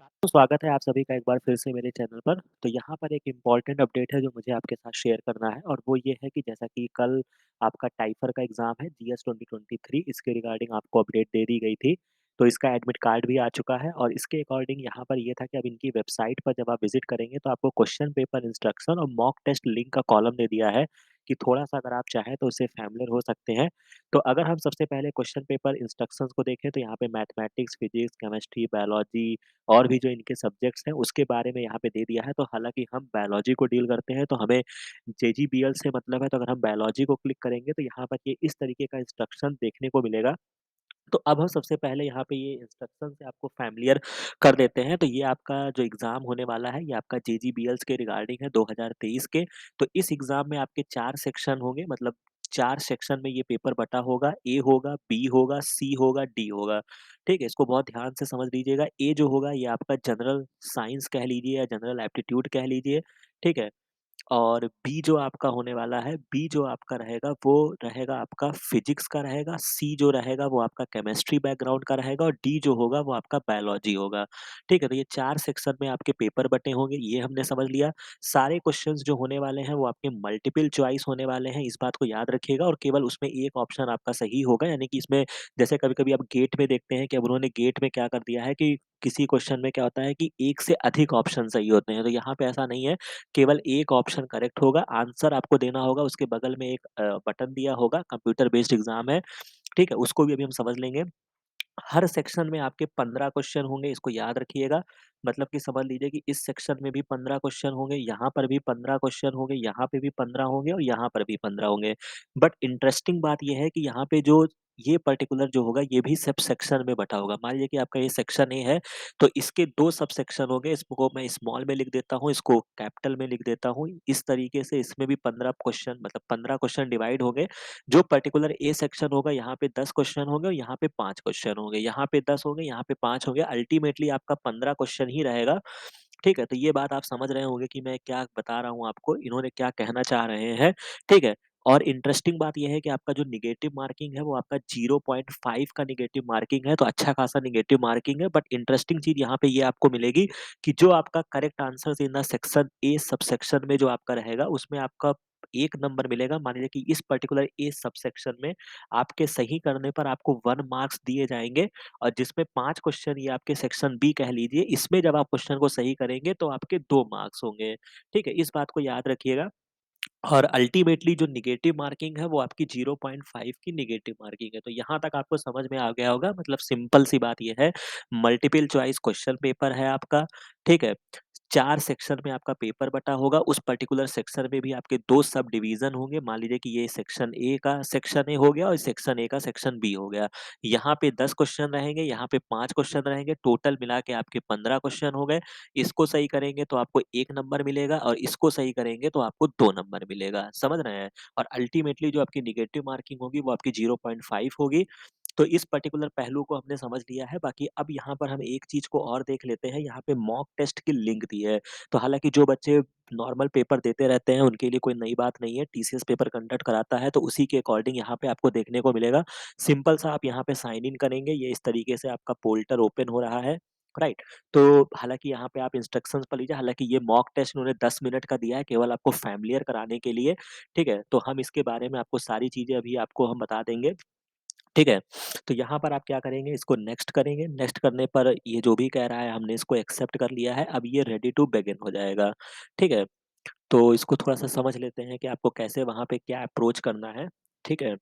तो स्वागत है आप सभी का एक बार फिर से मेरे चैनल पर। तो यहाँ पर एक इम्पोर्टेंट अपडेट है जो मुझे आपके साथ शेयर करना है और वो ये है कि जैसा कि कल आपका टाइफर का एग्ज़ाम है जीएस 2023 इसके रिगार्डिंग आपको अपडेट दे दी गई थी। तो इसका एडमिट कार्ड भी आ चुका है और इसके अकॉर्डिंग यहाँ पर ये था कि अब इनकी वेबसाइट पर जब आप विज़िट करेंगे तो आपको क्वेश्चन पेपर इंस्ट्रक्शन और मॉक टेस्ट लिंक का कॉलम दे दिया है कि थोड़ा-सा अगर आप चाहें तो उससे फ़ैमिलियर हो सकते हैं। तो अगर हम सबसे पहले क्वेश्चन पेपर इंस्ट्रक्शंस को देखें तो यहाँ पे मैथमेटिक्स, फिज़िक्स, केमिस्ट्री, बायोलॉजी और भी जो इनके सब्जेक्ट्स हैं, उसके बारे में यहाँ पे दे दिया है। तो हालाँकि हम बायोलॉजी को डील करते हैं, तो हमें जेजीबीएल से मतलब है, तो अगर हम बायोलॉजी को क्लिक करेंगे, तो यहाँ पर ये इस तरीके का इंस्ट्रक्शन देखने को मिलेगा। तो अब हम सबसे पहले यहाँ पे ये इंस्ट्रक्शन से आपको फ़ैमिलियर कर देते हैं। तो ये आपका जो एग्ज़ाम होने वाला है, ये आपका जेजीबीएल्स के रिगार्डिंग है 2023 के। तो इस एग्ज़ाम में आपके 4 सेक्शन होंगे, मतलब 4 सेक्शन में ये पेपर बँटा होगा। ए होगा, बी होगा, सी होगा, डी होगा। ठीक है? इसको बहुत ध्यान से समझ लीजिएगा। ए जो होगा, ये आपका जनरल साइंस कह लीजिए या जनरल एप्टीट्यूड कह लीजिए। ठीक है? और बी जो आपका होने वाला है, बी जो आपका रहेगा वो रहेगा आपका फ़िज़िक्स का रहेगा, सी जो रहेगा वो आपका केमिस्ट्री बैकग्राउंड का रहेगा और डी जो होगा वो आपका बायोलॉजी होगा। ठीक है? तो ये 4 सेक्शन में आपके पेपर बँटे होंगे, ये हमने समझ लिया। सारे क्वेश्चन्स जो होने वाले हैं वो आपके मल्टीपल चॉइस होने वाले हैं, इस बात को याद रखिएगा और केवल उसमें एक ऑप्शन आपका सही होगा, यानी कि इसमें जैसे कभी-कभी आप गेट में देखते हैं कि अब उन्होंने गेट में क्या कर दिया है कि किसी क्वेश्चन में क्या होता है कि एक से अधिक ऑप्शन सही होते हैं, तो यहाँ पे ऐसा नहीं है। केवल एक ऑप्शन करेक्ट होगा, आंसर आपको देना होगा, उसके बगल में एक बटन दिया होगा, कंप्यूटर बेस्ड एग्ज़ाम है, ठीक है? उसको भी अभी हम समझ लेंगे। हर सेक्शन में आपके 15 क्वेश्चन होंगे, इसको याद रखिएगा। मतलब कि समझ लीजिए कि इस सेक्शन में भी 15 क्वेश्चन होंगे, यहाँ पर भी 15 क्वेश्चन होंगे, यहाँ पे भी 15 होंगे और यहाँ पर भी 15 होंगे। बट इंटरेस्टिंग बात ये है कि यहाँ पे जो ये पर्टिकुलर जो होगा, ये भी सब सेक्शन में बँटा होगा। मान लीजिए कि आपका ये सेक्शन ए है, तो इसके 2 सब सेक्शन होंगे, इसको मैं स्मॉल में लिख देता हूँ, इसको कैपिटल में लिख देता हूँ। इस तरीके से इसमें भी 15 क्वेश्चन मतलब 15 क्वेश्चन डिवाइड होंगे। जो पर्टिकुलर ए सेक्शन होगा यहाँ पे 10 क्वेश्चन होंगे और यहाँ पे 5 क्वेश्चन होंगे, यहाँ पे 10 होंगे, यहाँ पे 5 होंगे, अल्टीमेटली आपका 15 क्वेश्चन ही रहेगा, ठीक है? तो ये बात आप समझ रहे होंगे कि मैं क्या बता रहा हूँ आपको, इन्होंने क्या कहना चाह रहे हैं, ठीक है? और इंटरेस्टिंग बात ये है कि आपका जो नेगेटिव मार्किंग है वो आपका 0.5 का नेगेटिव मार्किंग है, तो अच्छा खासा नेगेटिव मार्किंग है, बट इंटरेस्टिंग चीज़ यहाँ पे ये आपको मिलेगी कि जो आपका correct answers in the section A subsection में जो आपका रहेगा, उसमें आपका 1 नंबर मिलेगा। मान लीजिए कि इस पर्टिकुलर ए सबसेक्शन में आपके सही करने पर आपको 1 मार्क्स दिए जाएँगे और जिसमें 5 क्वेश्चन ये आपके सेक्शन बी कह लीजिए, इसमें जब आप क्वेश्चन को सही करेंगे तो आपके 2 मार्क्स होंगे। ठीक है? इस बात को याद रखिएगा। और अल्टीमेटली जो नेगेटिव मार्किंग है वो आपकी 0.5 की नेगेटिव मार्किंग है। तो यहाँ तक आपको समझ में आ गया होगा, मतलब सिंपल सी बात ये है, मल्टीपल चॉइस क्वेश्चन पेपर है आपका, ठीक है? 4 सेक्शन में आपका पेपर बँटा होगा, उस पर्टिकुलर सेक्शन में भी आपके 2 सब डिवीज़न होंगे। मान लीजिए कि ये सेक्शन ए का सेक्शन ए हो गया और सेक्शन ए का सेक्शन बी हो गया। यहाँ पे 10 क्वेश्चन रहेंगे, यहाँ पे 5 क्वेश्चन रहेंगे, टोटल मिला के आपके 15 क्वेश्चन हो गए। इसको सही करेंगे तो आपको 1 नंबर मिलेगा और इसको सही करेंगे तो आपको 2 नंबर मिलेगा, समझ रहे हैं? और अल्टीमेटली जो आपकी नेगेटिव मार्किंग होगी वो आपकी 0.5 होगी। तो इस पर्टिकुलर पहलू को हमने समझ लिया है, बाकी अब यहाँ पर हम एक चीज़ को और देख लेते हैं, यहाँ पे मॉक टेस्ट की लिंक दी है। तो हालाँकि जो बच्चे नॉर्मल पेपर देते रहते हैं, उनके लिए कोई नई बात नहीं है, टीसीएस पेपर कंडक्ट कराता है, तो उसी के अकॉर्डिंग यहाँ पे आपको देखने को मिलेगा। सिंपल सा आप यहाँ पे साइन इन करेंगे, ये इस तरीके से आपका पोर्टल ओपन हो रहा है, राइट? तो हालाँकि यहाँ पे आप इंस्ट्रक्शंस पढ़ लीजिए, हालाँकि ये मॉक टेस्ट उन्होंने 10 मिनट का दिया है, केवल आपको फ़ैमिलियर कराने के लिए, ठीक है? तो हम इसके बारे में आपको सारी चीज़ें अभी आपको हम बता देंगे, ठीक है? तो यहाँ पर आप क्या करेंगे, इसको नेक्स्ट करेंगे, नेक्स्ट करने पर ये जो भी कह रहा है हमने इसको एक्सेप्ट कर लिया है, अब ये रेडी टू बिगिन हो जाएगा, ठीक है? तो इसको थोड़ा-सा समझ लेते हैं कि आपको कैसे वहाँ पे क्या अप्रोच करना है, ठीक है?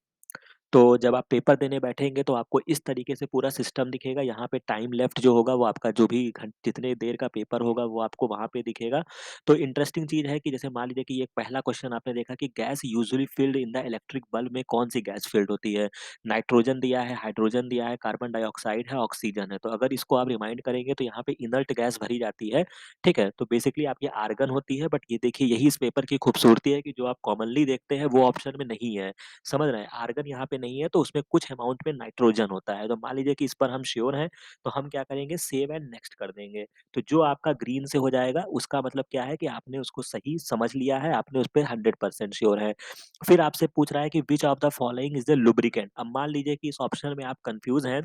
तो जब आप पेपर देने बैठेंगे तो आपको इस तरीके से पूरा सिस्टम दिखेगा, यहाँ पे टाइम लेफ्ट जो होगा वो आपका जो भी जितने देर का पेपर होगा वो आपको वहाँ पे दिखेगा। तो इंटरेस्टिंग चीज़ है कि जैसे मान लीजिए कि एक पहला क्वेश्चन आपने देखा कि gas usually filled in the electric bulb में कौन-सी गैस फिल्ड होती है? नाइट्रोजन दिया है, हाइड्रोजन दिया है, कार्बन डाइऑक्साइड है, ऑक्सीजन है। तो अगर इसको आप रिमाइंड करेंगे तो यहाँ पे इनर्ट गैस भरी जाती है, ठीक है? तो बेसिकली आपकी आर्गन होती है, बट ये देखिए यही इस पेपर की खूबसूरती है कि जो आप कॉमनली देखते हैं वो ऑप्शन में नहीं है। समझ रहे हैं? आर्गन यहाँ पे नहीं है तो उसमें कुछ अमाउंट में नाइट्रोजन होता है। तो मान लीजिए कि इस पर हम श्योर हैं, तो हम क्या करेंगे, सेव एंड नेक्स्ट कर देंगे। तो जो आपका ग्रीन से हो जाएगा उसका मतलब क्या है कि आपने उसको सही समझ लिया है, आपने उस पे 100% श्योर है। फिर आपसे पूछ रहा है कि which of the following is the lubricant. अब मान लीजिए कि इस ऑप्शन में आप कन्फ्यूज़ हैं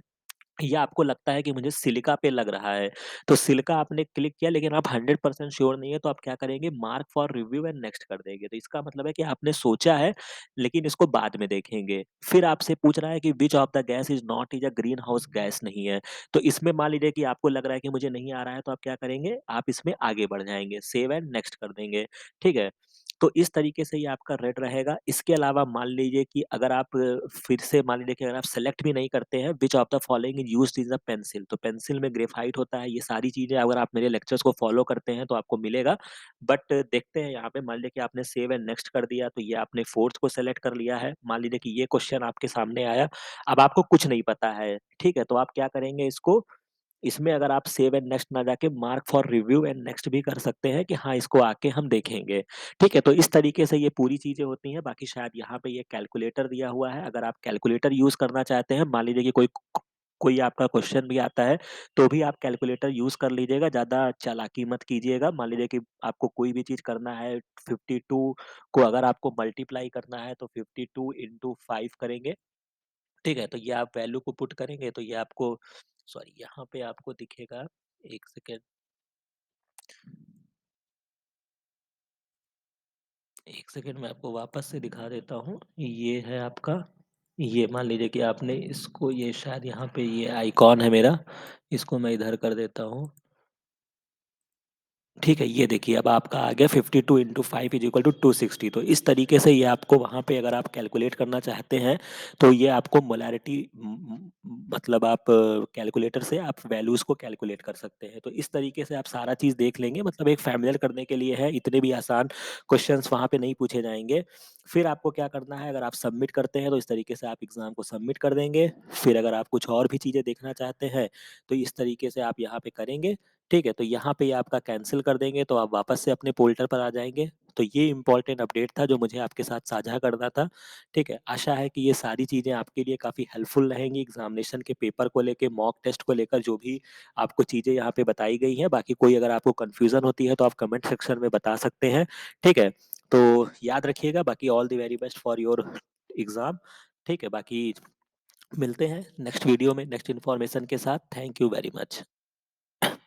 या आपको लगता है कि मुझे सिलिका पे लग रहा है, तो सिलिका आपने क्लिक किया लेकिन आप 100% श्योर नहीं है, तो आप क्या करेंगे mark for review and next कर देंगे। तो इसका मतलब है कि आपने सोचा है, लेकिन इसको बाद में देखेंगे। फिर आपसे पूछ रहा है कि which of the gas is a green house gas नहीं है। तो इसमें मान लीजिए कि आपको लग रहा है कि मुझे नहीं आ रहा है, तो आप क्या करेंगे, आप इसमें आगे बढ़ जाएँगे, सेव एंड नेक्स्ट कर देंगे, ठीक है? तो इस तरीके से ये आपका रेड रहेगा। इसके अलावा मान लीजिए कि अगर आप फिर से मान लीजिए कि अगर आप सेलेक्ट भी नहीं करते हैं, which of the following is used in a pencil, तो पेंसिल में ग्रेफाइट होता है, ये सारी चीज़ें अगर आप मेरे लेक्चर्स को फॉलो करते हैं, तो आपको मिलेगा। बट देखते हैं यहाँ पे मान लीजिए कि आपने सेव एंड नेक्स्ट कर दिया, तो ये आपने 4th को सेलेक्ट कर लिया है। मान लीजिए कि ये क्वेश्चन आपके सामने आया, अब आपको कुछ नहीं पता है, ठीक है? तो आप क्या करेंगे इसको, इसमें अगर आप सेव एंड नेक्स्ट ना जाके mark for review and next भी कर सकते हैं कि हाँ, इसको आके हम देखेंगे, ठीक है? तो इस तरीके से ये पूरी चीज़ें होती हैं, बाकी शायद यहाँ पे ये कैलकुलेटर दिया हुआ है, अगर आप कैलकुलेटर यूज़ करना चाहते हैं, मान लीजिए कि कोई आपका क्वेश्चन भी आता है, तो भी आप कैलकुलेटर यूज़ कर लीजिएगा, ज़्यादा चालाकी मत कीजिएगा। मान लीजिए कि आपको कोई भी चीज़ करना है, 52 को अगर आपको मल्टीप्लाई करना है, तो 52 इंटू 5 करेंगे, ठीक है? तो ये आप वैल्यू को पुट करेंगे, तो ये आपको सॉरी यहाँ पे आपको दिखेगा, 1 सेकंड, 1 सेकंड मैं आपको वापस से दिखा देता हूँ। ये है आपका, ये मान लीजिए कि आपने इसको, ये शायद यहाँ पे ये आइकॉन है मेरा, इसको मैं इधर कर देता हूँ। ठीक है, ये देखिए अब आपका आ गया 52 इंटू 5 इज इक्वल टू 260। तो इस तरीके से ये आपको वहाँ पे अगर आप कैलकुलेट करना चाहते हैं, तो ये आपको मोलारिटी मतलब आप कैलकुलेटर से आप वैल्यूज़ को कैलकुलेट कर सकते हैं। तो इस तरीके से आप सारा चीज़ देख लेंगे, मतलब एक फ़ैमिलियर करने के लिए है, इतने भी आसान क्वेश्चंस वहाँ पे नहीं पूछे जाएँगे। फिर आपको क्या करना है, अगर आप सबमिट करते हैं, तो इस तरीके से आप एग्ज़ाम को सबमिट कर देंगे। फिर अगर आप कुछ और भी चीज़ें देखना चाहते हैं, तो इस तरीके से आप यहाँ पे करेंगे। ठीक है, तो यहाँ पे ये आपका कैंसल कर देंगे, तो आप वापस से अपने पोर्टल पर आ जाएँगे। तो ये इम्पोर्टेंट अपडेट था जो मुझे आपके साथ साझा करना था, ठीक है। आशा है कि ये सारी चीज़ें आपके लिए काफ़ी हेल्पफुल रहेंगी एग्ज़ामिनेशन के पेपर को लेके, मॉक टेस्ट को लेकर जो भी आपको चीज़ें यहाँ पे बताई गई हैं। बाकी कोई अगर आपको कन्फ्यूज़न होती है तो आप कमेंट सेक्शन में बता सकते हैं, ठीक है। तो याद रखिएगा, बाकी all the very best for your exam, ठीक है। बाकी मिलते हैं नेक्स्ट वीडियो में नेक्स्ट इन्फॉर्मेशन के साथ। Thank you very much.